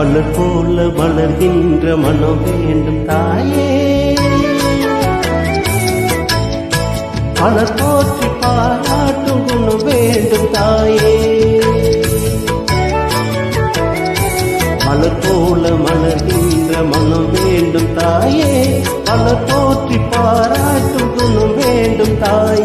மலர் போல மலர்கின்ற மனம் வேண்டும் தாயே. மலர் போற்றி பாராட்டும் குணம் வேண்டும் தாயே. மலர் போல மலர்கின்ற மனம் வேண்டும் தாயே. மலர் போற்றி பாராட்டும் குணம் வேண்டும் தாயே.